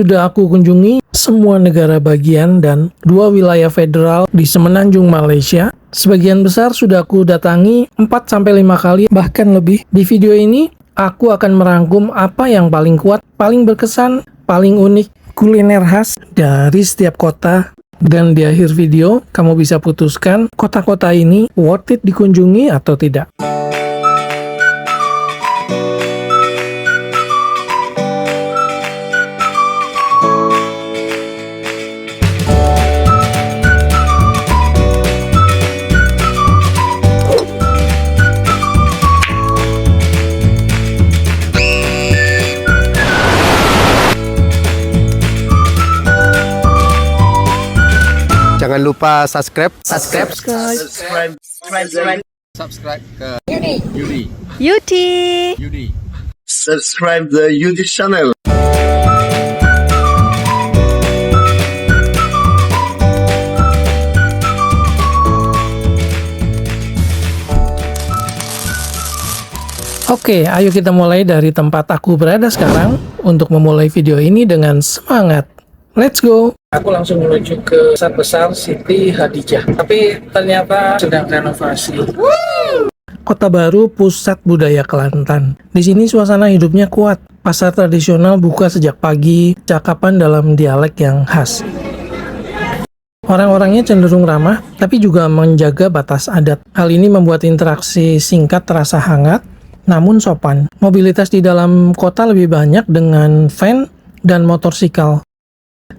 Sudah aku kunjungi semua negara bagian dan 2 wilayah federal di Semenanjung Malaysia. Sebagian besar sudah aku datangi 4-5 kali, bahkan lebih. Di video ini, aku akan merangkum apa yang paling kuat, paling berkesan, paling unik, kuliner khas dari setiap kota. Dan di akhir video, kamu bisa putuskan kota-kota ini worth it dikunjungi atau tidak. Jangan lupa subscribe ke Yudi. Subscribe the YouTube channel. Oke, ayo kita mulai dari tempat aku berada sekarang untuk memulai video ini dengan semangat. Let's go! Aku langsung menuju ke pusat besar Siti Hadijah, tapi ternyata sedang renovasi. Kota Baru, pusat budaya Kelantan. Di sini suasana hidupnya kuat. Pasar tradisional buka sejak pagi, cakapan dalam dialek yang khas. Orang-orangnya cenderung ramah, tapi juga menjaga batas adat. Hal ini membuat interaksi singkat terasa hangat, namun sopan. Mobilitas di dalam kota lebih banyak dengan van dan motorsikal.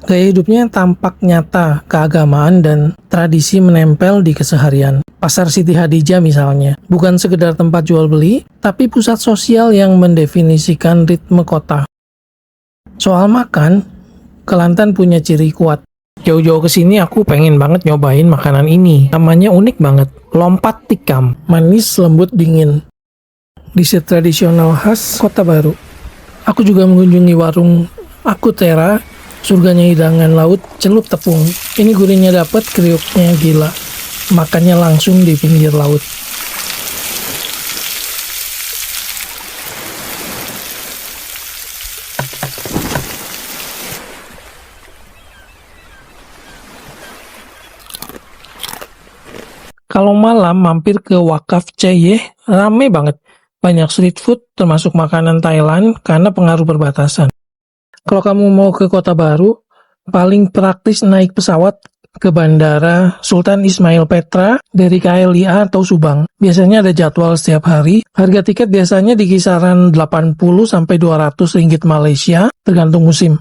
Gaya hidupnya tampak nyata, keagamaan dan tradisi menempel di keseharian. Pasar Siti Hadijah misalnya, bukan sekedar tempat jual beli, tapi pusat sosial yang mendefinisikan ritme kota. Soal makan, Kelantan punya ciri kuat. Jauh-jauh ke sini aku pengen banget nyobain makanan ini. Namanya unik banget, lompat tikam, manis lembut dingin. Dessert tradisional khas Kota Baru. Aku juga mengunjungi warung Akutera, surganya hidangan laut, celup tepung. Ini gurihnya dapet, kriuknya gila. Makannya langsung di pinggir laut. Kalau malam mampir ke Wakaf Ceyeh, rame banget. Banyak street food termasuk makanan Thailand karena pengaruh perbatasan. Kalau kamu mau ke Kota Baru, paling praktis naik pesawat ke Bandara Sultan Ismail Petra dari KLIA atau Subang. Biasanya ada jadwal setiap hari. Harga tiket biasanya di kisaran 80-200 ringgit Malaysia, tergantung musim.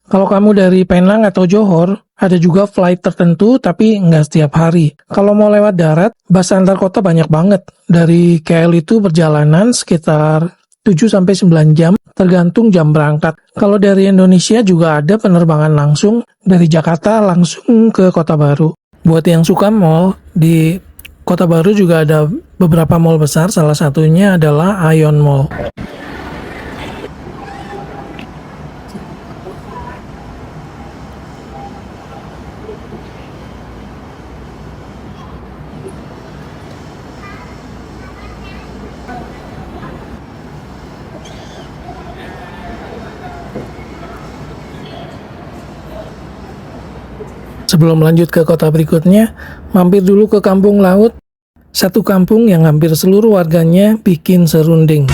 Kalau kamu dari Penang atau Johor, ada juga flight tertentu tapi nggak setiap hari. Kalau mau lewat darat, bus antar kota banyak banget. Dari KL itu perjalanan sekitar 7-9 jam, tergantung jam berangkat. Kalau dari Indonesia juga ada penerbangan langsung dari Jakarta langsung ke Kota Baru. Buat yang suka mall, di Kota Baru juga ada beberapa mall besar, salah satunya adalah Ion Mall. Sebelum lanjut ke kota berikutnya, mampir dulu ke Kampung Laut. Satu kampung yang hampir seluruh warganya bikin serunding.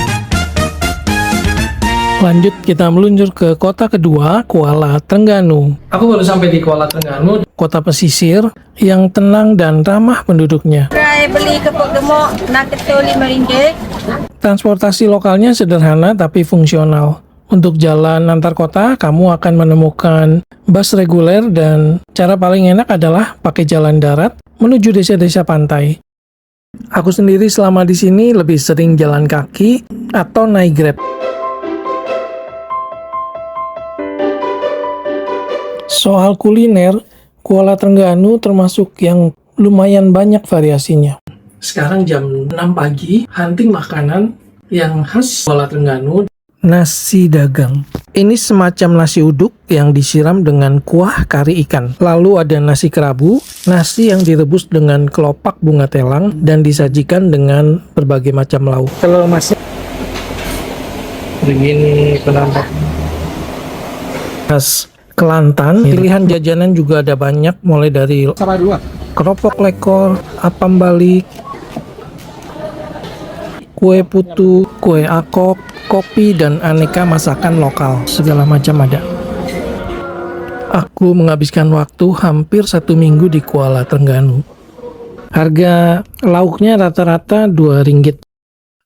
Lanjut kita meluncur ke kota kedua, Kuala Terengganu. Aku baru sampai di Kuala Terengganu, kota pesisir yang tenang dan ramah penduduknya. Try beli kepok gemuk, nak ketul RM5. Transportasi lokalnya sederhana tapi fungsional. Untuk jalan antar kota, kamu akan menemukan bus reguler dan cara paling enak adalah pakai jalan darat menuju desa-desa pantai. Aku sendiri selama di sini lebih sering jalan kaki atau naik Grab. Soal kuliner, Kuala Terengganu termasuk yang lumayan banyak variasinya. Sekarang jam 6 pagi, hunting makanan yang khas Kuala Terengganu. Nasi dagang. Ini semacam nasi uduk yang disiram dengan kuah kari ikan. Lalu ada nasi kerabu, nasi yang direbus dengan kelopak bunga telang dan disajikan dengan berbagai macam lauk. Kalau masih begini penampakan. khas Kelantan. Pilihan jajanan juga ada banyak, mulai dari keropok lekor, apam balik, kue putu, kue akok, kopi, dan aneka masakan lokal. Segala macam ada. Aku menghabiskan waktu hampir 1 minggu di Kuala Trengganu. Harga lauknya rata-rata Rp2.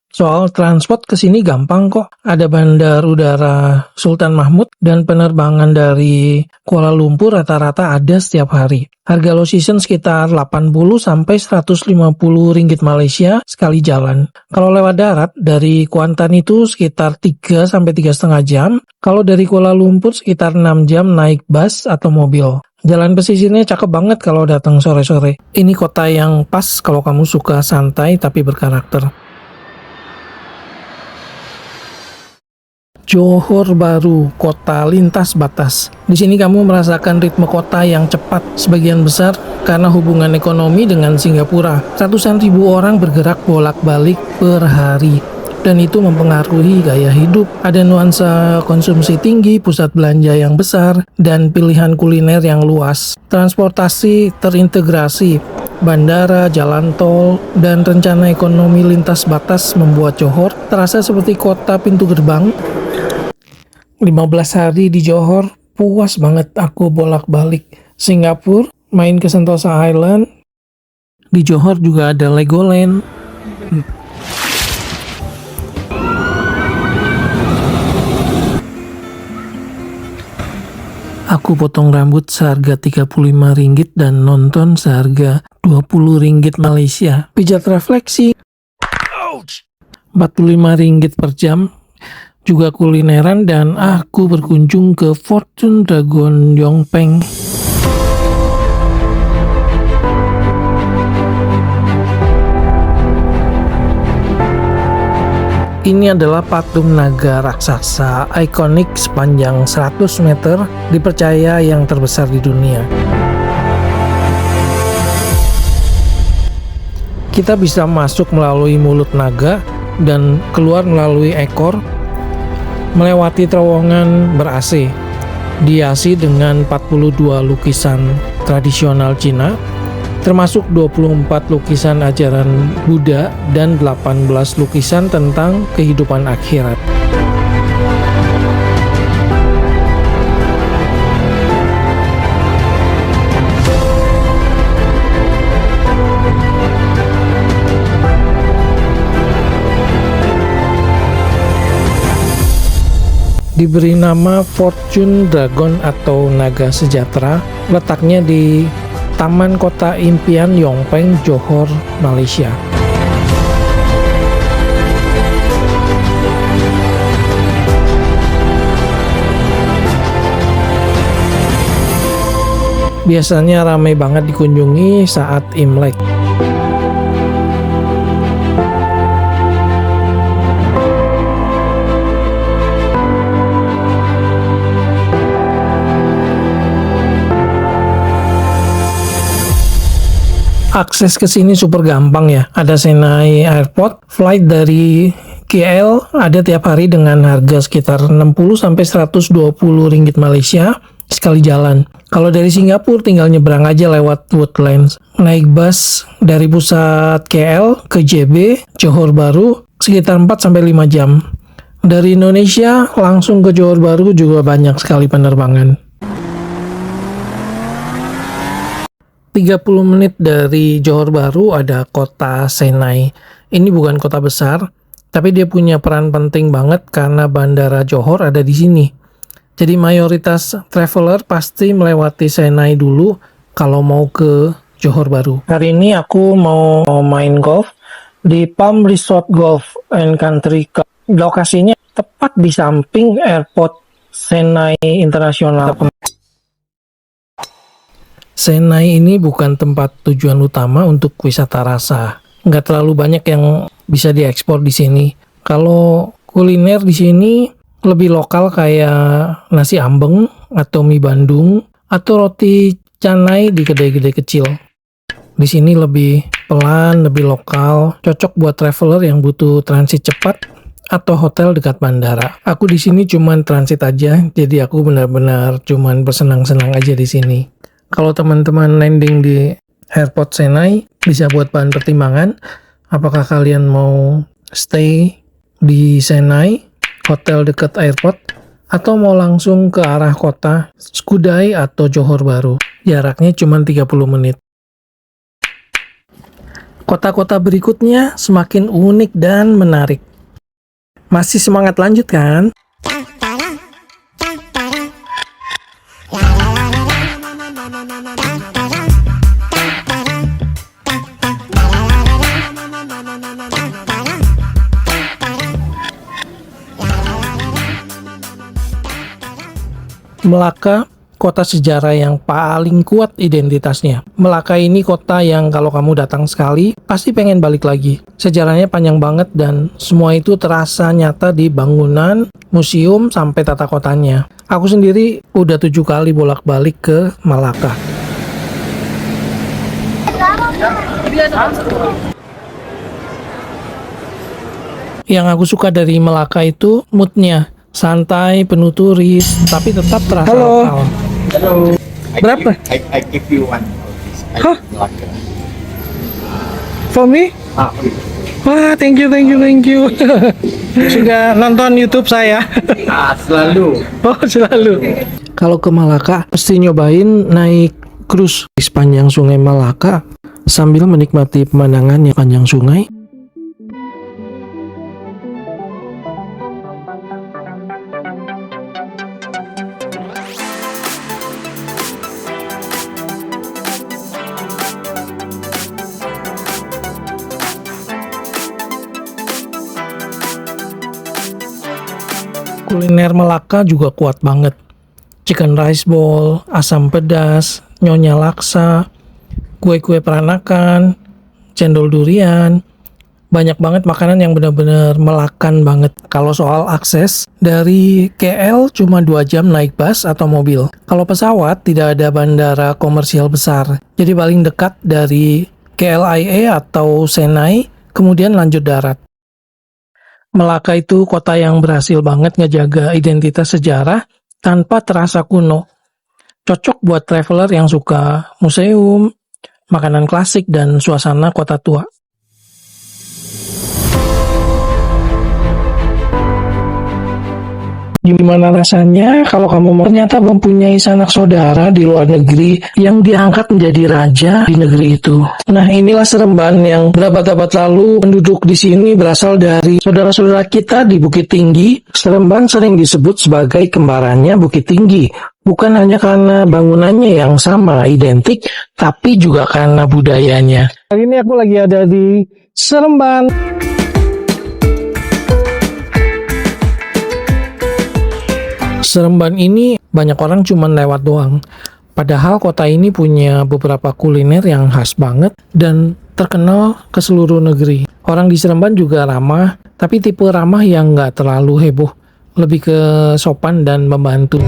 Soal transport ke sini gampang kok. Ada bandar udara Sultan Mahmud dan penerbangan dari Kuala Lumpur rata-rata ada setiap hari. Harga low season sekitar 80 sampai 150 ringgit Malaysia sekali jalan. Kalau lewat darat dari Kuantan itu sekitar 3 sampai 3,5 jam. Kalau dari Kuala Lumpur sekitar 6 jam naik bus atau mobil. Jalan pesisirnya cakep banget kalau datang sore-sore. Ini kota yang pas kalau kamu suka santai tapi berkarakter. Johor Bahru, kota lintas batas. Di sini kamu merasakan ritme kota yang cepat sebagian besar karena hubungan ekonomi dengan Singapura. Ratusan ribu orang bergerak bolak-balik per hari. Dan itu mempengaruhi gaya hidup. Ada nuansa konsumsi tinggi, pusat belanja yang besar, dan pilihan kuliner yang luas. Transportasi terintegrasi, bandara, jalan tol, dan rencana ekonomi lintas batas membuat Johor terasa seperti kota pintu gerbang. 15 hari di Johor, puas banget aku bolak-balik Singapura, main ke Sentosa Island. Di Johor juga ada Legoland. Aku potong rambut seharga Rp35 dan nonton seharga Rp20 Malaysia. Pijat refleksi Rp45 per jam. Juga kulineran, dan aku berkunjung ke Fortune Dragon Yongpeng. Ini adalah patung naga raksasa ikonik sepanjang 100 meter, dipercaya yang terbesar di dunia. Kita bisa masuk melalui mulut naga dan keluar melalui ekor, melewati terowongan ber-AC, dihiasi dengan 42 lukisan tradisional Cina, termasuk 24 lukisan ajaran Buddha dan 18 lukisan tentang kehidupan akhirat. Diberi nama Fortune Dragon atau Naga Sejahtera, letaknya di Taman Kota Impian Yongpeng, Johor, Malaysia. Biasanya ramai banget dikunjungi saat Imlek. Akses ke sini super gampang ya. Ada Senai Airport, flight dari KL ada tiap hari dengan harga sekitar 60 sampai 120 ringgit Malaysia sekali jalan. Kalau dari Singapura tinggal nyebrang aja lewat Woodlands. Naik bus dari pusat KL ke JB, Johor Bahru sekitar 4 sampai 5 jam. Dari Indonesia langsung ke Johor Bahru juga banyak sekali penerbangan. 30 menit dari Johor Bahru ada kota Senai. Ini bukan kota besar, tapi dia punya peran penting banget karena bandara Johor ada di sini. Jadi mayoritas traveler pasti melewati Senai dulu kalau mau ke Johor Bahru. Hari ini aku mau main golf di Palm Resort Golf and Country Club. Lokasinya tepat di samping airport Senai Internasional. Senai ini bukan tempat tujuan utama untuk wisata rasa. Nggak terlalu banyak yang bisa diekspor di sini. Kalau kuliner di sini lebih lokal kayak nasi ambeng atau mie Bandung atau roti canai di kedai-kedai kecil. Di sini lebih pelan, lebih lokal, cocok buat traveler yang butuh transit cepat atau hotel dekat bandara. Aku di sini cuman transit aja, jadi aku benar-benar cuman bersenang-senang aja di sini. Kalau teman-teman landing di Airport Senai, bisa buat bahan pertimbangan. Apakah kalian mau stay di Senai, hotel dekat airport, atau mau langsung ke arah kota Skudai atau Johor Bahru. Jaraknya cuma 30 menit. Kota-kota berikutnya semakin unik dan menarik. Masih semangat lanjut kan? Melaka, kota sejarah yang paling kuat identitasnya. Melaka ini kota yang kalau kamu datang sekali, pasti pengen balik lagi. Sejarahnya panjang banget dan semua itu terasa nyata di bangunan, museum, sampai tata kotanya. Aku sendiri udah 7 kali bolak-balik ke Malaka. Yang aku suka dari Melaka itu moodnya. Santai, penuh turis, tapi tetap terasa lokal. Hello. Berapa? I give you one of this. Huh? Melaka. For me? Wah, thank you. Sudah nonton YouTube saya. Selalu. Oh, selalu. Kalau ke Malaka, pasti nyobain naik cruise di sepanjang sungai Malaka sambil menikmati pemandangan yang panjang sungai. Kuliner Melaka juga kuat banget. Chicken rice ball, asam pedas, nyonya laksa, kue-kue peranakan, cendol durian. Banyak banget makanan yang benar-benar Melakan banget. Kalau soal akses, dari KL cuma 2 jam naik bus atau mobil. Kalau pesawat, tidak ada bandara komersial besar. Jadi paling dekat dari KLIA atau Senai, kemudian lanjut darat. Melaka itu kota yang berhasil banget ngejaga identitas sejarah tanpa terasa kuno. Cocok buat traveler yang suka museum, makanan klasik, dan suasana kota tua. Gimana rasanya kalau kamu ternyata mempunyai sanak saudara di luar negeri yang diangkat menjadi raja di negeri itu? Nah, inilah Seremban yang berabad-abad lalu penduduk di sini berasal dari saudara-saudara kita di Bukit Tinggi. Seremban sering disebut sebagai kembarannya Bukit Tinggi. Bukan hanya karena bangunannya yang sama, identik, tapi juga karena budayanya. Kali ini aku lagi ada di Seremban. Seremban ini banyak orang cuman lewat doang. Padahal kota ini punya beberapa kuliner yang khas banget dan terkenal ke seluruh negeri. Orang di Seremban juga ramah, tapi tipe ramah yang nggak terlalu heboh. Lebih ke sopan dan membantu.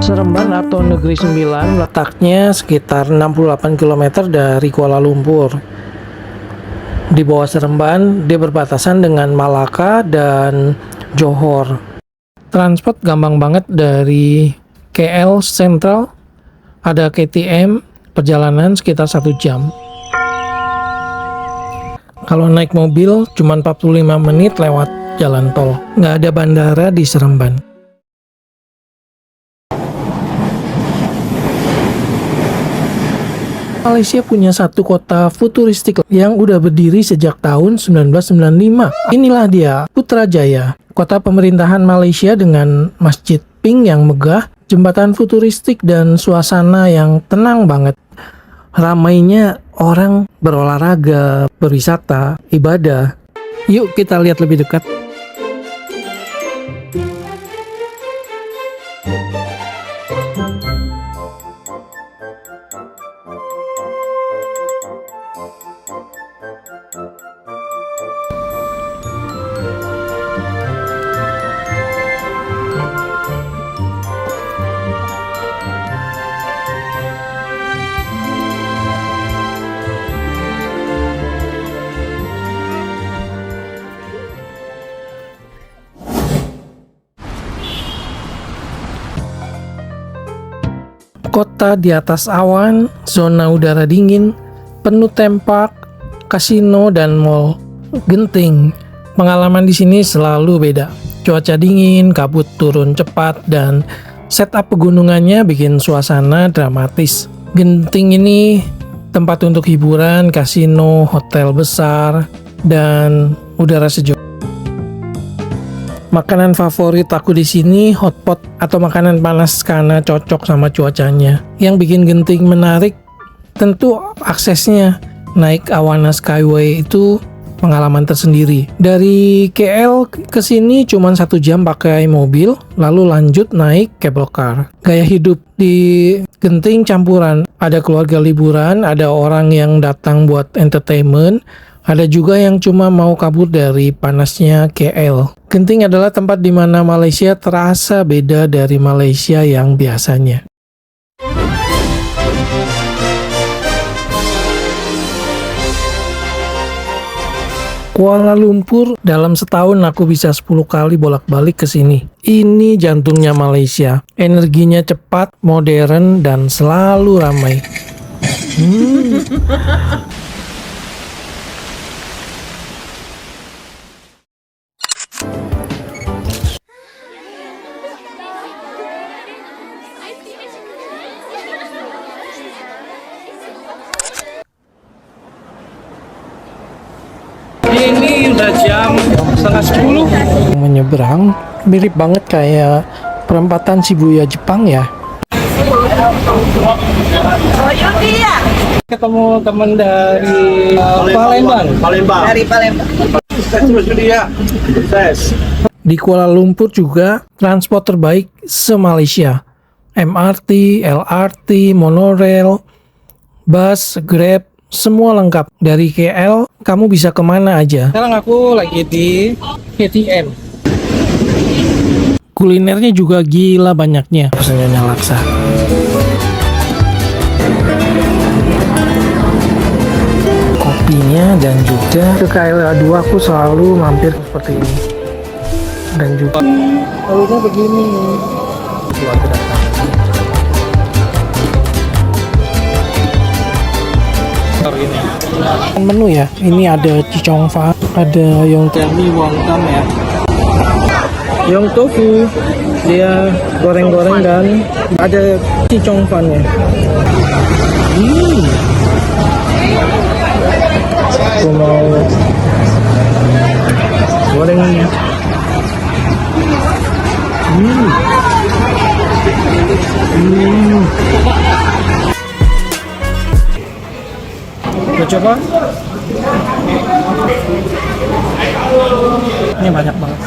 Seremban atau Negeri Sembilan letaknya sekitar 68 km dari Kuala Lumpur. Di bawah Seremban, dia berbatasan dengan Malaka dan Johor. Transport gampang banget dari KL Central, ada KTM, perjalanan sekitar 1 jam. Kalau naik mobil, cuma 45 menit lewat jalan tol. Nggak ada bandara di Seremban. Malaysia punya satu kota futuristik yang udah berdiri sejak tahun 1995. Inilah dia, Putrajaya, kota pemerintahan Malaysia dengan masjid pink yang megah, jembatan futuristik, dan suasana yang tenang banget. Ramainya orang berolahraga, berwisata, ibadah. Yuk kita lihat lebih dekat. Kota di atas awan, zona udara dingin, penuh tempat, kasino dan mall. Genting. Pengalaman di sini selalu beda. Cuaca dingin, kabut turun cepat, dan setup pegunungannya bikin suasana dramatis. Genting ini tempat untuk hiburan, kasino, hotel besar, dan udara sejuk. Makanan favorit aku di sini hotpot atau makanan panas karena cocok sama cuacanya. Yang bikin Genting menarik tentu aksesnya. Naik Awana Skyway itu pengalaman tersendiri. Dari KL ke sini cuma 1 jam pakai mobil, lalu lanjut naik cable car. Gaya hidup di Genting campuran. Ada keluarga liburan, ada orang yang datang buat entertainment, ada juga yang cuma mau kabur dari panasnya KL. Genting adalah tempat di mana Malaysia terasa beda dari Malaysia yang biasanya. Kuala Lumpur, dalam setahun aku bisa 10 kali bolak-balik ke sini. Ini jantungnya Malaysia. Energinya cepat, modern, dan selalu ramai. Ini udah jam 9:30. Menyeberang mirip banget kayak perempatan Shibuya Jepang ya. Ketemu teman dari Palembang. Dari Palembang. Di Kuala Lumpur juga transport terbaik se-Malaysia. MRT, LRT, monorail, bus, Grab, semua lengkap. Dari KL, kamu bisa kemana aja. Sekarang aku lagi di KTM. Kulinernya juga gila banyaknya. Pesanannya laksa. Kopinya dan juga ke KLA2 aku selalu mampir seperti ini. Dan juga lalunya begini. Buat kedatangan. Menu ya, ini ada cicong fa, ada yong teri wonton ya, yong tofu, dia goreng-goreng dan ada cicong fan-nya. Aku mau goreng. Kita coba. Ini banyak banget.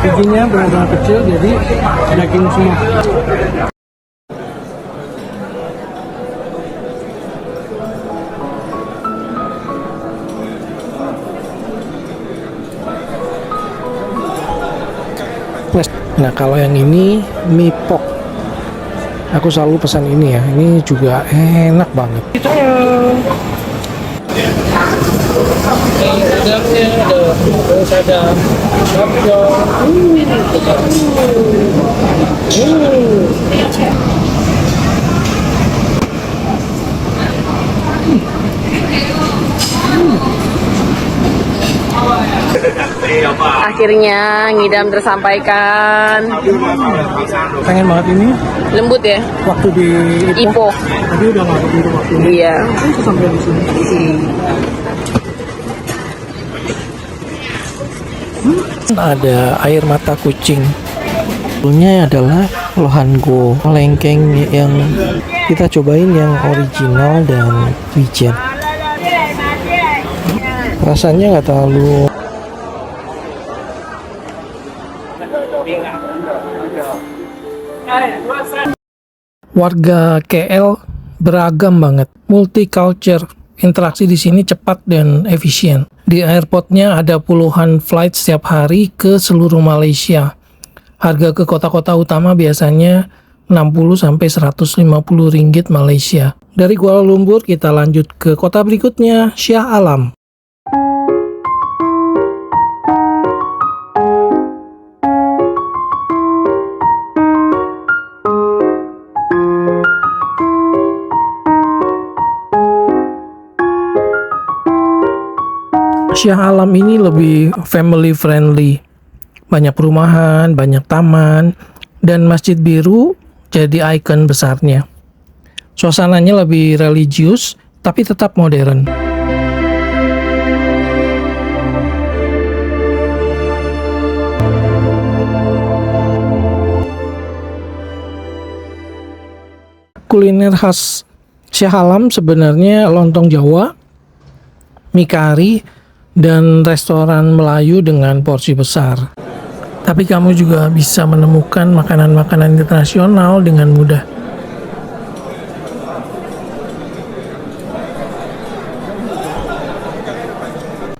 Bikinnya benar-benar kecil, jadi daging semua. Nah, kalau yang ini mie pok, aku selalu pesan ini ya. Ini juga enak banget. Terus ada Akhirnya ngidam tersampaikan. pengen banget ini Lembut ya, waktu di Ipoh. tapi udah nggak begitu waktu ini. Iya. Itu sampai di sini. Ada air mata kucing. Ini adalah lohango, lengkeng yang kita cobain yang original dan wijen. Rasanya nggak terlalu. Warga KL beragam banget, multicultural. Interaksi di sini cepat dan efisien. Di airportnya ada puluhan flight setiap hari ke seluruh Malaysia. Harga ke kota-kota utama biasanya 60-150 ringgit Malaysia. Dari Kuala Lumpur kita lanjut ke kota berikutnya, Shah Alam. Shah Alam ini lebih family friendly. Banyak perumahan, banyak taman, dan Masjid Biru jadi ikon besarnya. Suasananya lebih religius, tapi tetap modern. Kuliner khas Shah Alam sebenarnya lontong Jawa, mie kari, dan restoran Melayu dengan porsi besar. Tapi kamu juga bisa menemukan makanan-makanan internasional dengan mudah.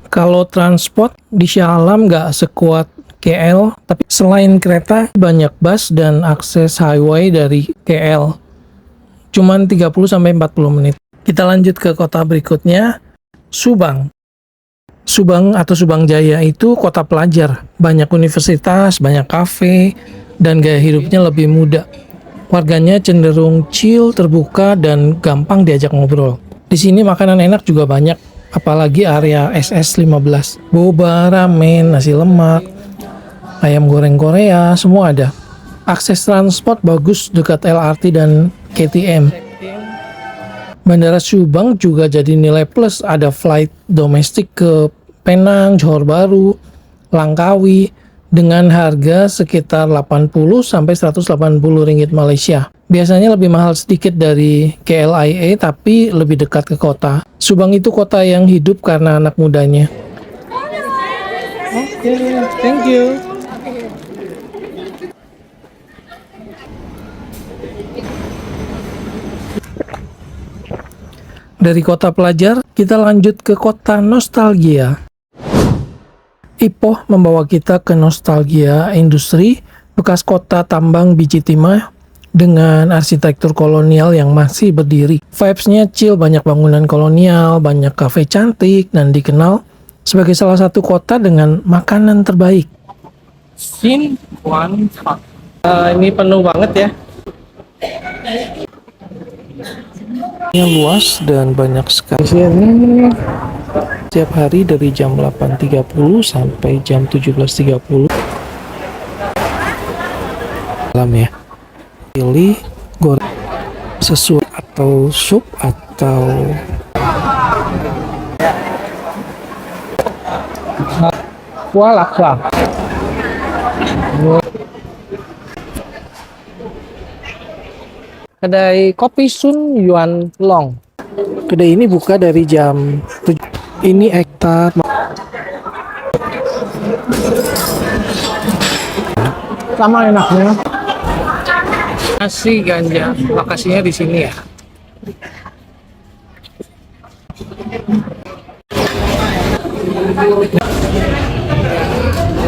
Kalau transport di Shah Alam nggak sekuat KL, tapi selain kereta banyak bus dan akses highway dari KL. Cuman 30-40 menit. Kita lanjut ke kota berikutnya, Subang. Subang atau Subang Jaya itu kota pelajar, banyak universitas, banyak kafe, dan gaya hidupnya lebih muda. Warganya cenderung chill, terbuka, dan gampang diajak ngobrol. Di sini makanan enak juga banyak, apalagi area SS15. Boba, ramen, nasi lemak, ayam goreng Korea, semua ada. Akses transport bagus dekat LRT dan KTM. Bandara Subang juga jadi nilai plus, ada flight domestik ke Penang, Johor Bahru, Langkawi dengan harga sekitar 80-180 ringgit Malaysia. Biasanya lebih mahal sedikit dari KLIA tapi lebih dekat ke kota. Subang itu kota yang hidup karena anak mudanya. Oke, thank you. Dari kota pelajar, kita lanjut ke kota nostalgia. Ipoh membawa kita ke nostalgia industri, bekas kota tambang biji timah dengan arsitektur kolonial yang masih berdiri. Vibes-nya chill, banyak bangunan kolonial, banyak kafe cantik, dan dikenal sebagai salah satu kota dengan makanan terbaik. Sin Wan Park. Ini penuh banget ya. Ini luas dan banyak sekali. Sini setiap hari dari jam 8.30 sampai jam 17.30. Malam ya. Pilih goreng sesuai atau sup atau kuah. Kedai Kopi Sun Yuan Long. Kedai ini buka dari jam 7. Ini ektar. Sama enaknya. Nasi ganja. Lokasinya di sini ya.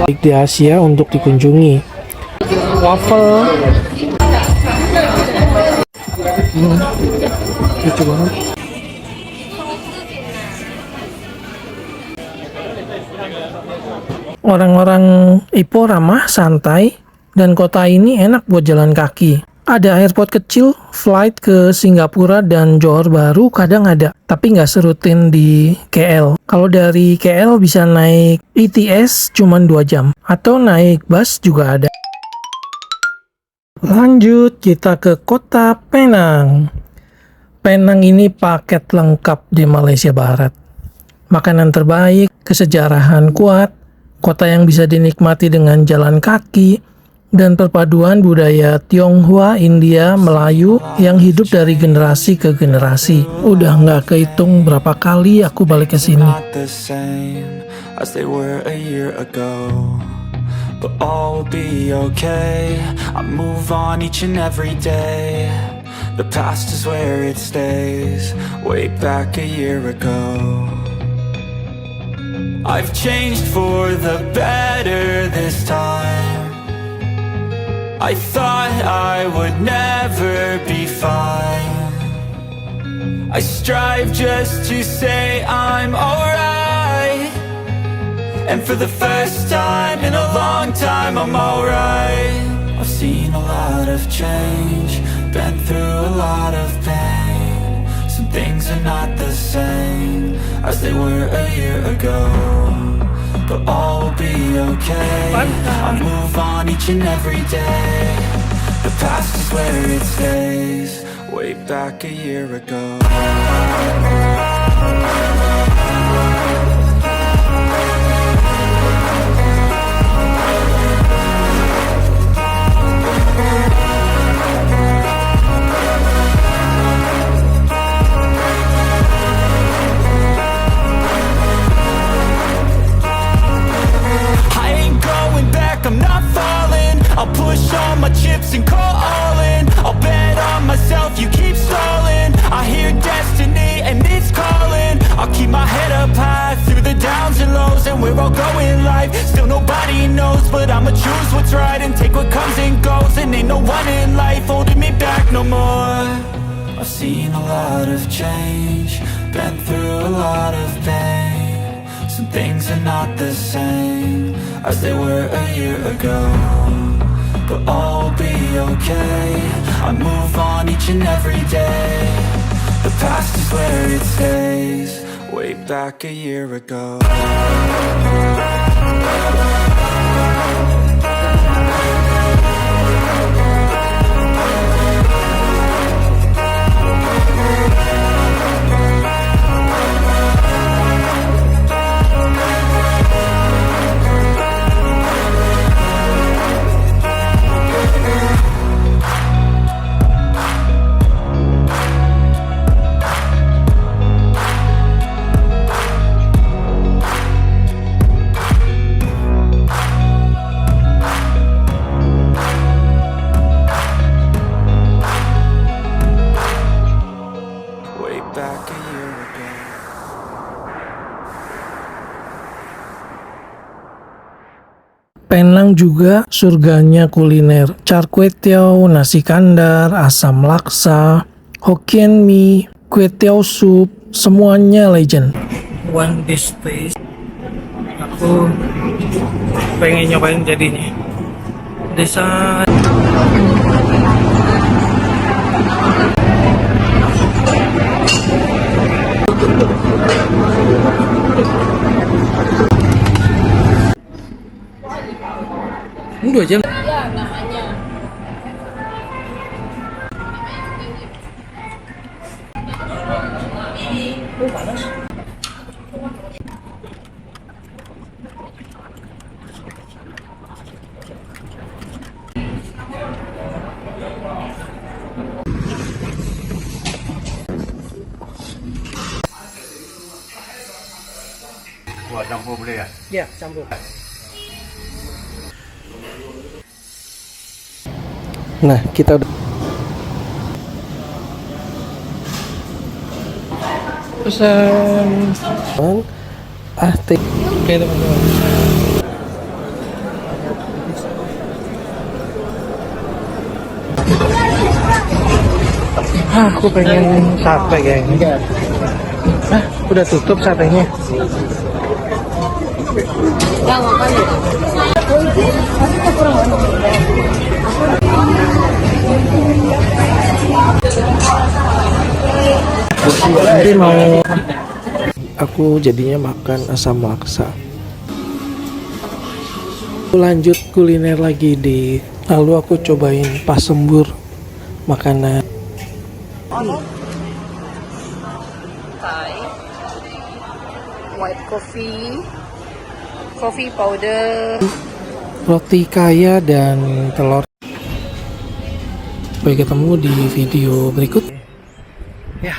Baik di Asia untuk dikunjungi. Waffle. Lucu banget. Orang-orang Ipoh ramah, santai, dan kota ini enak buat jalan kaki. Ada airport kecil, flight ke Singapura dan Johor Bahru kadang ada, tapi nggak serutin di KL. Kalau dari KL bisa naik ETS cuman 2 jam, atau naik bus juga ada. Lanjut kita ke kota Penang. Penang ini paket lengkap di Malaysia Barat. Makanan terbaik, kesejarahan kuat, Kota yang bisa dinikmati dengan jalan kaki, dan perpaduan budaya Tionghoa, India, Melayu yang hidup dari generasi ke generasi. Udah nggak kehitung berapa kali aku balik ke sini. Not the same as they were a year ago, but all will be okay. I move on each and every day. The past is where it stays, way back a year ago. I've changed for the better this time. I thought I would never be fine. I strive just to say I'm alright, and for the first time in a long time I'm alright. I've seen a lot of change, been through a lot of pain. Some things are not the same as they were a year ago, but all will be okay. I move on each and every day. The past is where it stays, way back a year ago. I'm not falling, I'll push all my chips and call all in. I'll bet on myself, you keep stalling. I hear destiny and it's calling. I'll keep my head up high through the downs and lows, and we're all going life. Still nobody knows, but I'ma choose what's right and take what comes and goes. And ain't no one in life holding me back no more. I've seen a lot of change, been through a lot of pain. Some things are not the same as they were a year ago, but all will be okay. I move on each and every day. The past is where it stays, way back a year ago. Penang juga surganya kuliner. Char kway teow, nasi kandar, asam laksa, Hokkien mie, kway teow soup, semuanya legend. One this place, aku pengen nyobain jadinya. Desa. Ini 2 jam. Ya, namanya. Panas. Wah, campur boleh ya? Ya, campur. Nah, kita udah pesan teh. Oke, teman-teman. Aku pengen sate kayaknya. Udah tutup satenya. Ya, makanya. Nanti mau aku jadinya makan asam laksa. Aku lanjut kuliner lagi lalu aku cobain pasembur makanan. Thai, white coffee, coffee powder. Roti kaya dan telur. Sampai ketemu di video berikut. Ya.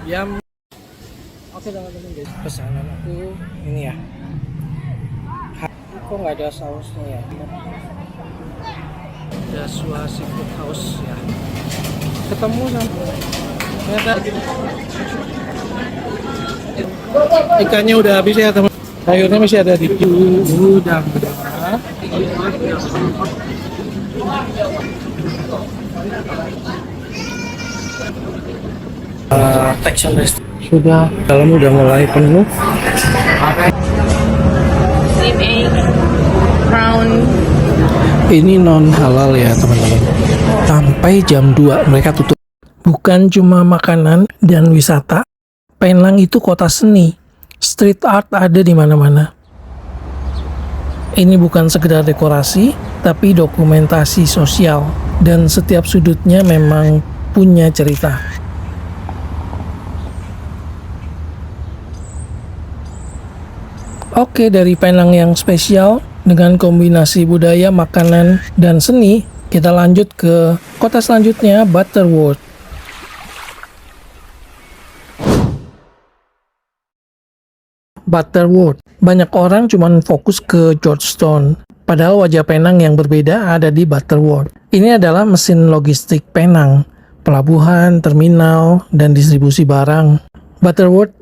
Yum. Oke teman-teman guys, pesanan aku ini ya. Kok nggak ada sausnya ya? Joshua Seafood House ya. Ketemu sama ternyata ikannya udah habis ya teman. Sayurnya masih ada di gudang. Texan rest sudah dalam udah mulai penuh. Steam egg, brown. Ini non halal ya teman-teman. Sampai jam 2 mereka tutup. Bukan cuma makanan dan wisata, Penang itu kota seni. Street art ada di mana-mana. Ini bukan sekedar dekorasi, tapi dokumentasi sosial. Dan setiap sudutnya memang punya cerita. Oke, dari Penang yang spesial dengan kombinasi budaya, makanan, dan seni, kita lanjut ke kota selanjutnya, Butterworth. Butterworth. Banyak orang cuma fokus ke Georgetown, padahal wajah Penang yang berbeda ada di Butterworth. Ini adalah mesin logistik Penang, pelabuhan, terminal, dan distribusi barang. Butterworth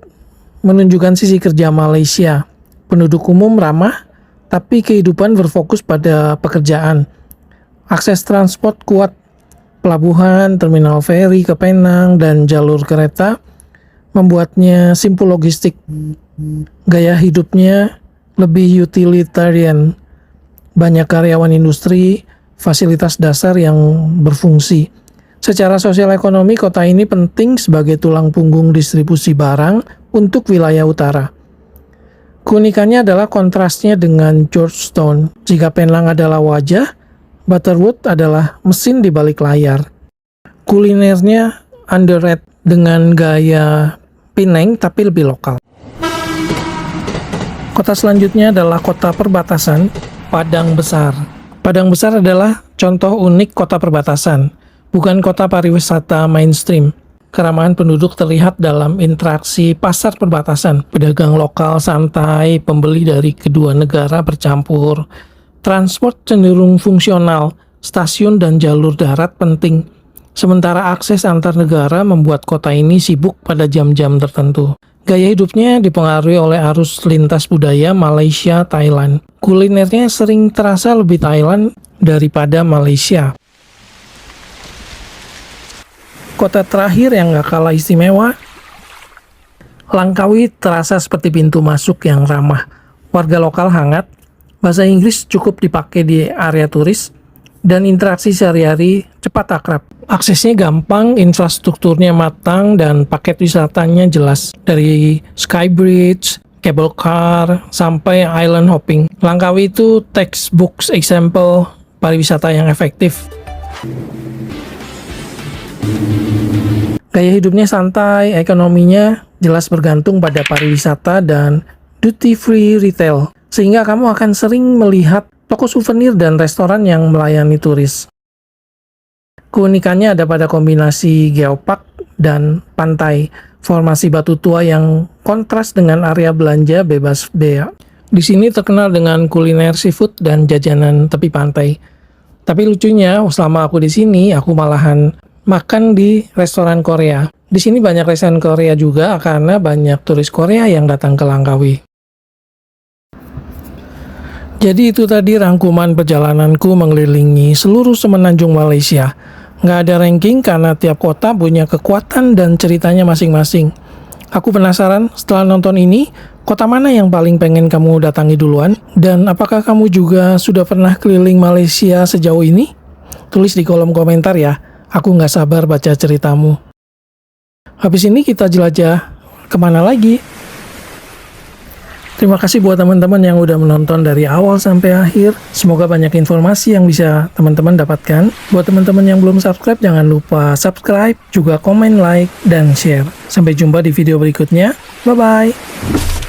menunjukkan sisi kerja Malaysia. Penduduk umum ramah, tapi kehidupan berfokus pada pekerjaan. Akses transport kuat, pelabuhan, terminal feri ke Penang, dan jalur kereta membuatnya simpul logistik. Gaya hidupnya lebih utilitarian. Banyak karyawan industri, fasilitas dasar yang berfungsi. Secara sosial ekonomi, kota ini penting sebagai tulang punggung distribusi barang untuk wilayah utara. Keunikannya adalah kontrasnya dengan Georgetown. Jika Penang adalah wajah, Butterworth adalah mesin di balik layar. Kulinernya underrated dengan gaya Penang tapi lebih lokal. Kota selanjutnya adalah kota perbatasan, Padang Besar. Padang Besar adalah contoh unik kota perbatasan, bukan kota pariwisata mainstream. Keramahan penduduk terlihat dalam interaksi pasar perbatasan. Pedagang lokal santai, pembeli dari kedua negara bercampur. Transport cenderung fungsional, stasiun dan jalur darat penting. Sementara akses antar negara membuat kota ini sibuk pada jam-jam tertentu. Gaya hidupnya dipengaruhi oleh arus lintas budaya Malaysia, Thailand. Kulinernya sering terasa lebih Thailand daripada Malaysia. Kota terakhir yang gak kalah istimewa, Langkawi terasa seperti pintu masuk yang ramah. Warga lokal hangat, bahasa Inggris cukup dipakai di area turis, dan interaksi sehari-hari cepat akrab. Aksesnya gampang, infrastrukturnya matang, dan paket wisatanya jelas. Dari Skybridge, cable car, sampai island hopping. Langkawi itu textbook example pariwisata yang efektif. Gaya hidupnya santai, ekonominya jelas bergantung pada pariwisata dan duty-free retail. Sehingga kamu akan sering melihat toko souvenir dan restoran yang melayani turis. Keunikannya ada pada kombinasi geopark dan pantai, formasi batu tua yang kontras dengan area belanja bebas bea. Di sini terkenal dengan kuliner seafood dan jajanan tepi pantai. Tapi lucunya, selama aku di sini, aku malahan makan di restoran Korea. Di sini banyak restoran Korea juga karena banyak turis Korea yang datang ke Langkawi. Jadi itu tadi rangkuman perjalananku mengelilingi seluruh semenanjung Malaysia. Nggak ada ranking karena tiap kota punya kekuatan dan ceritanya masing-masing. Aku penasaran setelah nonton ini, kota mana yang paling pengen kamu datangi duluan? Dan apakah kamu juga sudah pernah keliling Malaysia sejauh ini? Tulis di kolom komentar ya. Aku nggak sabar baca ceritamu. Habis ini kita jelajah kemana lagi? Terima kasih buat teman-teman yang udah menonton dari awal sampai akhir. Semoga banyak informasi yang bisa teman-teman dapatkan. Buat teman-teman yang belum subscribe, jangan lupa subscribe, juga komen, like, dan share. Sampai jumpa di video berikutnya. Bye-bye.